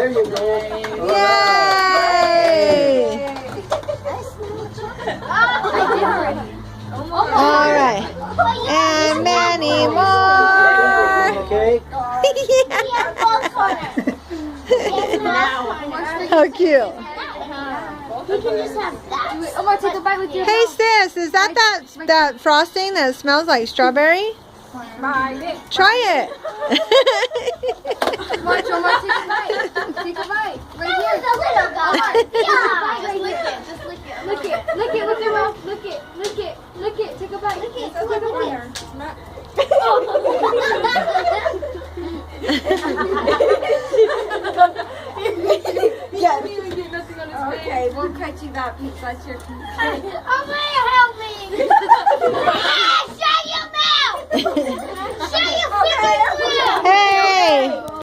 There you go. Yay! All right. And many more. Okay. How cute. You can just have that. Omar, take a bite with your Hey sis, is that frosting that smells like strawberry? Try it. Omar, take a bite. Take a bite. Right here. The little guy. Yeah. Just lick it. Just lick it. Lick it. Lick it with your mouth. Lick it. Lick it. Lick it. Take a bite. Lick it. Take a bite. Okay, we'll cut you that piece. That's your piece. Oh, man, help me.